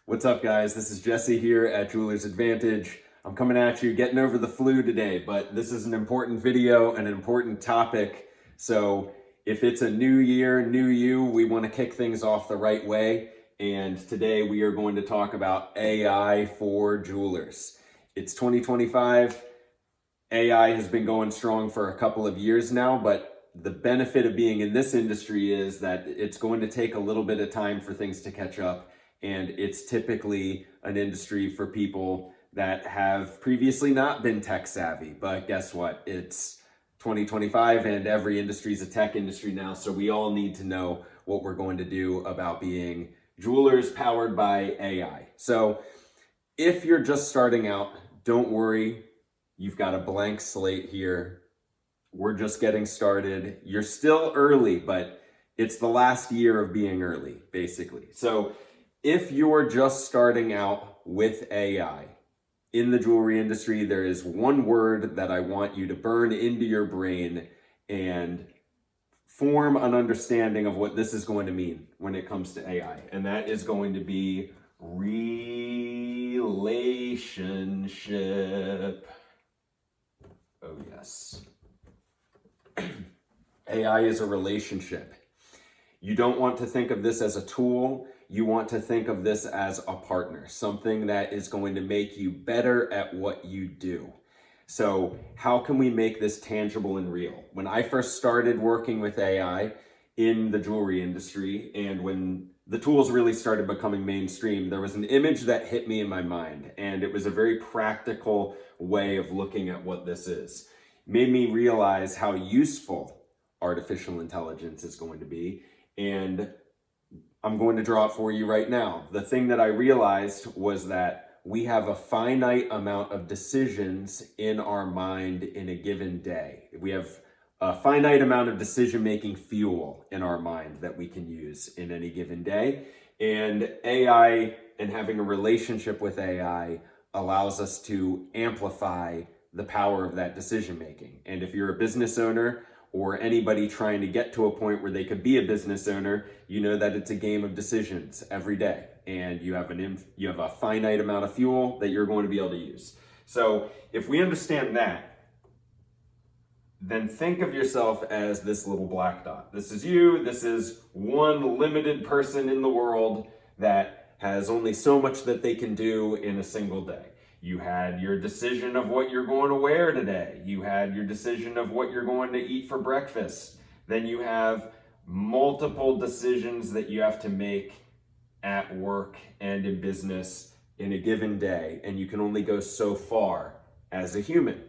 What's up, guys? This is Jesse here at Jeweler's Advantage. I'm coming at you getting over the flu today, but this is an important video and an important topic. So if it's a new year, new you, we want to kick things off the right way. And today we are going to talk about AI for jewelers. It's 2025. AI has been going strong for a couple of years now, but the benefit of being in this industry is that it's going to take a little bit of time for things to catch up. And it's typically an industry for people that have previously not been tech savvy. But guess what? It's 2025 and every industry is a tech industry now. So we all need to know what we're going to do about being jewelers powered by AI. So if you're just starting out, don't worry. You've got a blank slate here. We're just getting started. You're still early, but it's the last year of being early, basically. So if you're just starting out with AI in the jewelry industry, there is one word that I want you to burn into your brain and form an understanding of what this is going to mean when it comes to AI. And that is going to be relationship. Oh, yes. AI is a relationship. You don't want to think of this as a tool. You want to think of this as a partner, something that is going to make you better at what you do. So how can we make this tangible and real? When I first started working with AI in the jewelry industry, and when the tools really started becoming mainstream, there was an image that hit me in my mind, and it was a very practical way of looking at what this is. It made me realize how useful artificial intelligence is going to be, and I'm going to draw it for you right now. The thing that I realized was that we have a finite amount of decisions in our mind in a given day. We have a finite amount of decision-making fuel in our mind that we can use in any given day. And AI and having a relationship with AI allows us to amplify the power of that decision-making. And if you're a business owner, or anybody trying to get to a point where they could be a business owner, you know that it's a game of decisions every day. And you have a finite amount of fuel that you're going to be able to use. So if we understand that, then think of yourself as this little black dot. This is you. This is one limited person in the world that has only so much that they can do in a single day. You had your decision of what you're going to wear today. You had your decision of what you're going to eat for breakfast. Then you have multiple decisions that you have to make at work and in business in a given day. And you can only go so far as a human.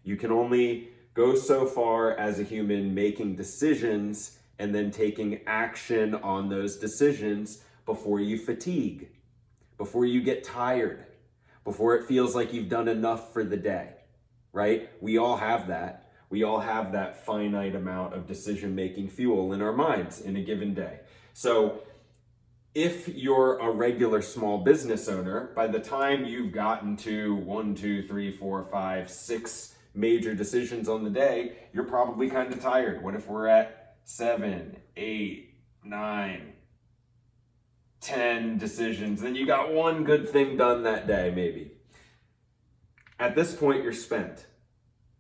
You can only go so far as a human making decisions and then taking action on those decisions before you fatigue, before you get tired, before it feels like you've done enough for the day, right? We all have that. We all have that finite amount of decision-making fuel in our minds in a given day. So if you're a regular small business owner, by the time you've gotten to 1, 2, 3, 4, 5, 6 major decisions on the day, you're probably kind of tired. What if we're at 7, 8, 9, 10 decisions, then you got one good thing done that day, maybe. At this point, you're spent.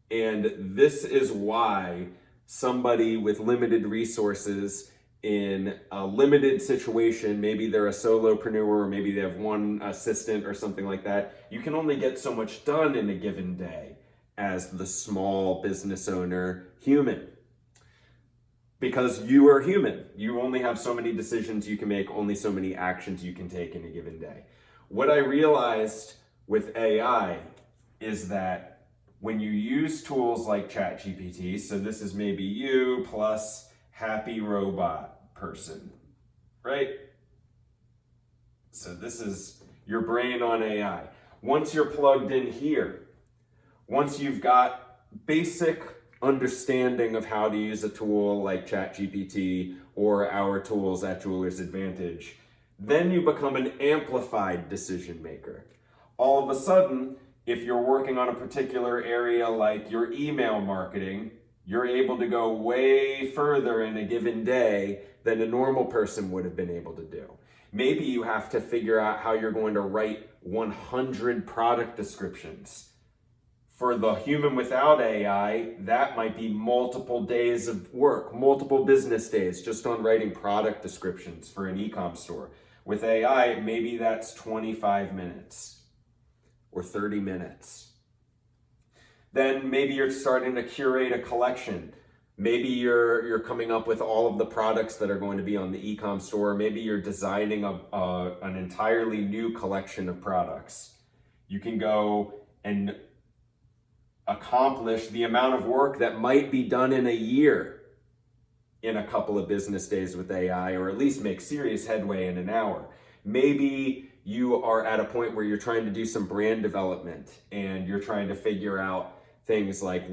And this is why somebody with limited resources in a limited situation, maybe they're a solopreneur, or maybe they have one assistant or something like that, you can only get so much done in a given day as the small business owner human. Because you are human. You only have so many decisions you can make, only so many actions you can take in a given day. What I realized with AI is that when you use tools like ChatGPT, so this is maybe you plus happy robot person, right? So this is your brain on AI. Once you're plugged in here, once you've got basic understanding of how to use a tool like ChatGPT or our tools at Jeweler's Advantage, then you become an amplified decision maker. All of a sudden, if you're working on a particular area like your email marketing, you're able to go way further in a given day than a normal person would have been able to do. Maybe you have to figure out how you're going to write 100 product descriptions. For the human without AI, that might be multiple days of work, multiple business days just on writing product descriptions for an e-com store. With AI, maybe that's 25 minutes or 30 minutes. Then maybe you're starting to curate a collection. Maybe you're coming up with all of the products that are going to be on the e-com store. Maybe you're designing an entirely new collection of products. You can go and accomplish the amount of work that might be done in a year in a couple of business days with AI, or at least make serious headway in an hour. Maybe you are at a point where you're trying to do some brand development and you're trying to figure out things like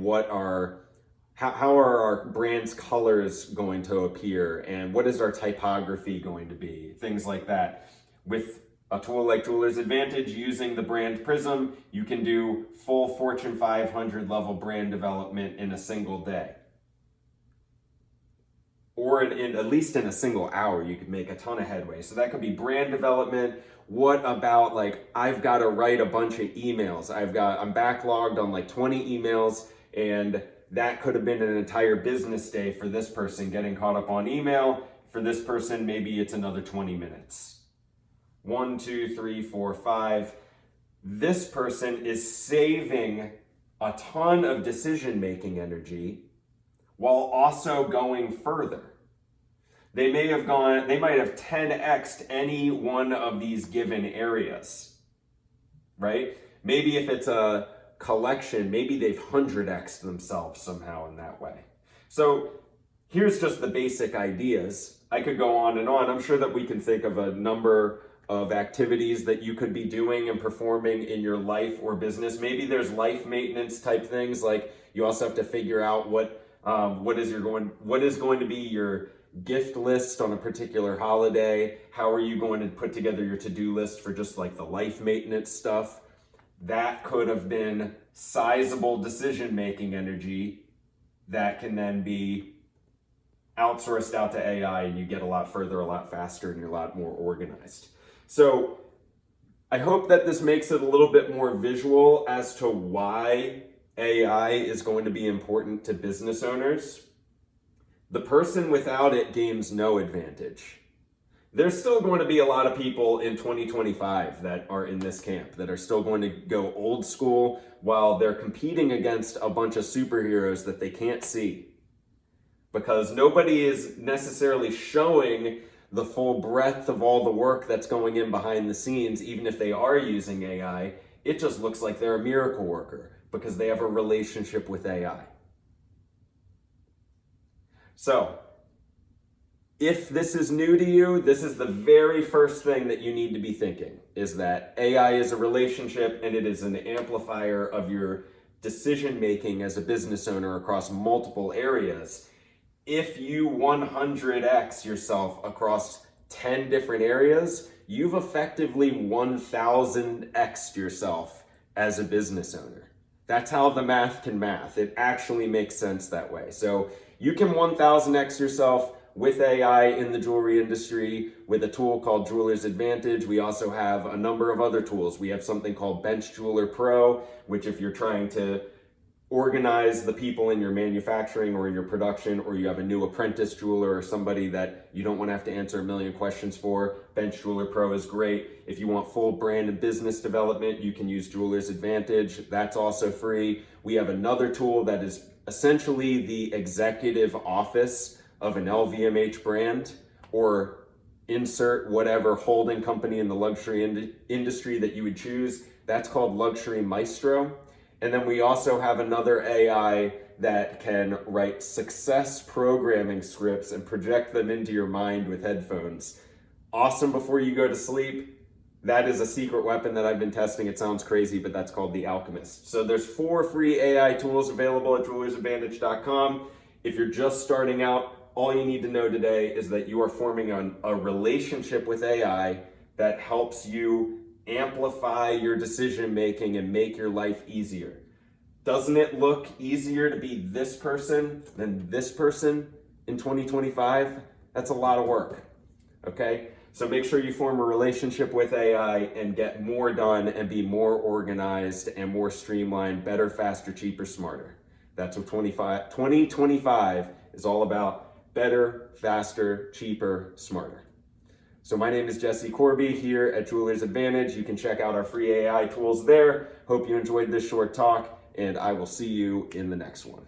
how are our brand's colors going to appear and what is our typography going to be, things like that. With a tool like Jeweler's Advantage, using the brand Prism, you can do full Fortune 500 level brand development in a single day. Or at least in a single hour, you could make a ton of headway. So that could be brand development. What about I've got to write a bunch of emails. I'm backlogged on 20 emails, and that could have been an entire business day for this person getting caught up on email. For this person, maybe it's another 20 minutes. 1, 2, 3, 4, 5. This person is saving a ton of decision-making energy while also going further. They might have 10x'd any one of these given areas, right? Maybe if it's a collection, maybe they've 100x'd themselves somehow in that way. So here's just the basic ideas. I could go on and on. I'm sure that we can think of a number of activities that you could be doing and performing in your life or business. Maybe there's life maintenance type things, like you also have to figure out what is going to be your gift list on a particular holiday. How are you going to put together your to-do list for just the life maintenance stuff? That could have been sizable decision-making energy that can then be outsourced out to AI, and you get a lot further, a lot faster, and you're a lot more organized. So I hope that this makes it a little bit more visual as to why AI is going to be important to business owners. The person without it gains no advantage. There's still going to be a lot of people in 2025 that are in this camp that are still going to go old school while they're competing against a bunch of superheroes that they can't see. Because nobody is necessarily showing the full breadth of all the work that's going in behind the scenes, even if they are using AI. It just looks like they're a miracle worker because they have a relationship with AI. So, if this is new to you, this is the very first thing that you need to be thinking, is that AI is a relationship and it is an amplifier of your decision making as a business owner across multiple areas. If you 100x yourself across 10 different areas, you've effectively 1000x'd yourself as a business owner. That's how the math can math. It actually makes sense that way. So you can 1000x yourself with AI in the jewelry industry with a tool called Jeweler's Advantage. We also have a number of other tools. We have something called Bench Jeweler Pro, which if you're trying to organize the people in your manufacturing or in your production, or you have a new apprentice jeweler or somebody that you don't want to have to answer a million questions for, Bench Jeweler Pro is great. If you want full brand and business development, you can use Jeweler's Advantage. That's also free. We have another tool that is essentially the executive office of an LVMH brand, or insert whatever holding company in the luxury industry that you would choose. That's called Luxury Maestro. And then we also have another AI that can write success programming scripts and project them into your mind with headphones. Awesome before you go to sleep. That is a secret weapon that I've been testing. It sounds crazy, but that's called the Alchemist. So there's 4 free AI tools available at jewelersadvantage.com. If you're just starting out, all you need to know today is that you are forming a relationship with AI that helps you amplify your decision making and make your life easier. Doesn't it look easier to be this person than this person in 2025? That's a lot of work, okay? So make sure you form a relationship with AI and get more done and be more organized and more streamlined, better, faster, cheaper, smarter. That's what 2025 is all about. Better, faster, cheaper, smarter. So my name is Jesse Corby here at Jeweler's Advantage. You can check out our free AI tools there. Hope you enjoyed this short talk, and I will see you in the next one.